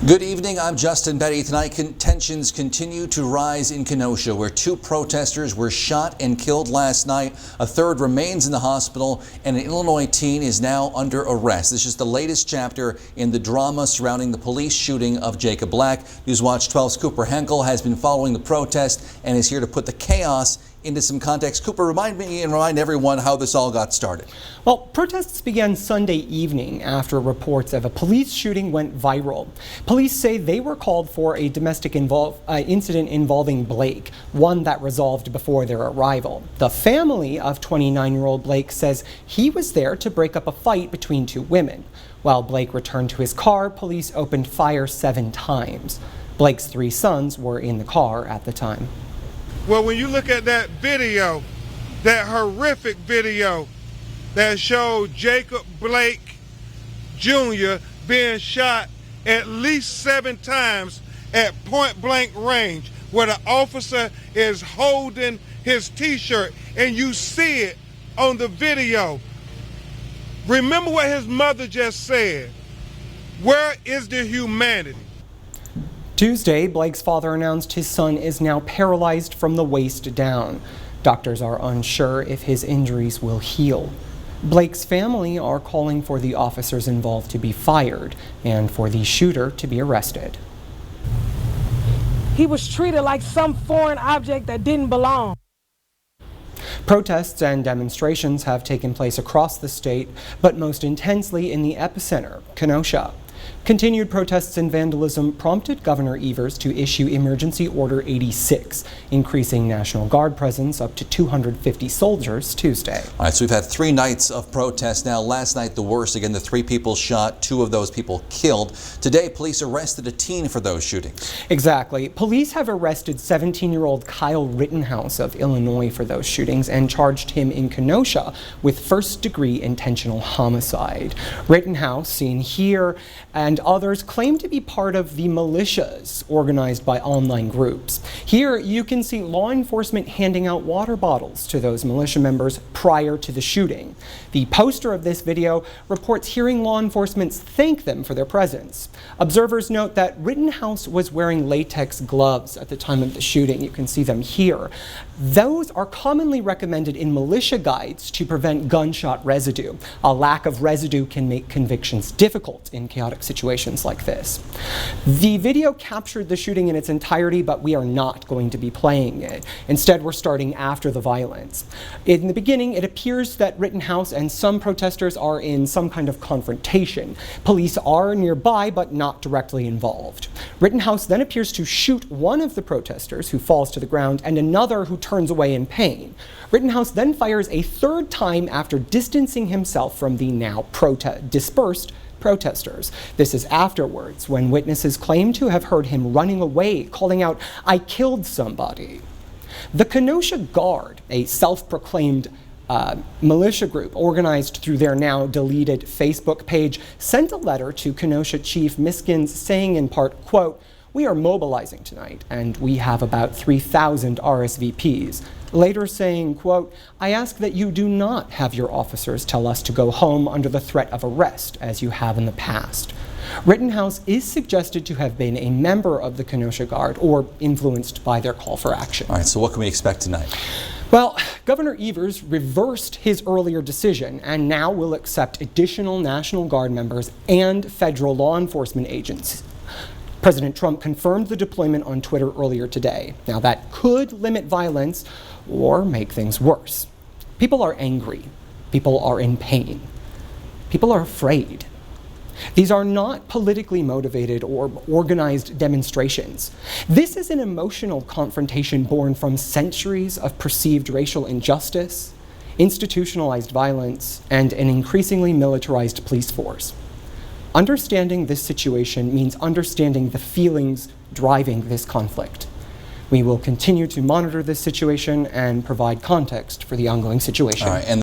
Good evening, I'm Justin Betty. Tonight, tensions continue to rise in Kenosha, where 2 protesters were shot and killed last night. A third remains in the hospital, and an Illinois teen is now under arrest. This is the latest chapter in the drama surrounding the police shooting of Jacob Black. Newswatch 12's Cooper Henkel has been following the protest and is here to put the chaos into some context. Cooper, remind me and remind everyone how this all got started. Well, protests began Sunday evening after reports of a police shooting went viral. Police say they were called for a domestic incident involving Blake, one that resolved before their arrival. The family of 29-year-old Blake says he was there to break up a fight between 2 women. While Blake returned to his car, police opened fire 7 times. Blake's 3 sons were in the car at the time. Well, when you look at that video, that horrific video that showed Jacob Blake Jr. being shot at least 7 times at point blank range, where the officer is holding his t-shirt, and you see it on the video. Remember what his mother just said. Where is the humanity? Tuesday, Blake's father announced his son is now paralyzed from the waist down. Doctors are unsure if his injuries will heal. Blake's family are calling for the officers involved to be fired and for the shooter to be arrested. He was treated like some foreign object that didn't belong. Protests and demonstrations have taken place across the state, but most intensely in the epicenter, Kenosha. Continued protests and vandalism prompted Governor Evers to issue Emergency Order 86, increasing National Guard presence up to 250 soldiers Tuesday. All right, so we've had 3 nights of protests now. Last night, the worst. Again, the 3 people shot, 2 of those people killed. Today, police arrested a teen for those shootings. Exactly. Police have arrested 17-year-old Kyle Rittenhouse of Illinois for those shootings and charged him in Kenosha with first-degree intentional homicide. Rittenhouse, seen here, and others claim to be part of the militias organized by online groups. Here you can see law enforcement handing out water bottles to those militia members prior to the shooting. The poster of this video reports hearing law enforcement thank them for their presence. Observers note that Rittenhouse was wearing latex gloves at the time of the shooting. You can see them here. Those are commonly recommended in militia guides to prevent gunshot residue. A lack of residue can make convictions difficult in chaotic situations like this. The video captured the shooting in its entirety, but we are not going to be playing it. Instead, we're starting after the violence. In the beginning, it appears that Rittenhouse and some protesters are in some kind of confrontation. Police are nearby, but not directly involved. Rittenhouse then appears to shoot one of the protesters, who falls to the ground, and another who turns away in pain. Rittenhouse then fires a 3rd time after distancing himself from the now dispersed protesters. This is afterwards, when witnesses claim to have heard him running away, calling out, "I killed somebody." The Kenosha Guard, a self-proclaimed militia group organized through their now deleted Facebook page, sent a letter to Kenosha Chief Miskins saying in part, quote, "We are mobilizing tonight, and we have about 3,000 RSVPs. Later saying, quote, "I ask that you do not have your officers tell us to go home under the threat of arrest, as you have in the past." Rittenhouse is suggested to have been a member of the Kenosha Guard or influenced by their call for action. All right, so what can we expect tonight? Well, Governor Evers reversed his earlier decision and now will accept additional National Guard members and federal law enforcement agents. President Trump confirmed the deployment on Twitter earlier today. Now, that could limit violence or make things worse. People are angry. People are in pain. People are afraid. These are not politically motivated or organized demonstrations. This is an emotional confrontation born from centuries of perceived racial injustice, institutionalized violence, and an increasingly militarized police force. Understanding this situation means understanding the feelings driving this conflict. We will continue to monitor this situation and provide context for the ongoing situation. All right, and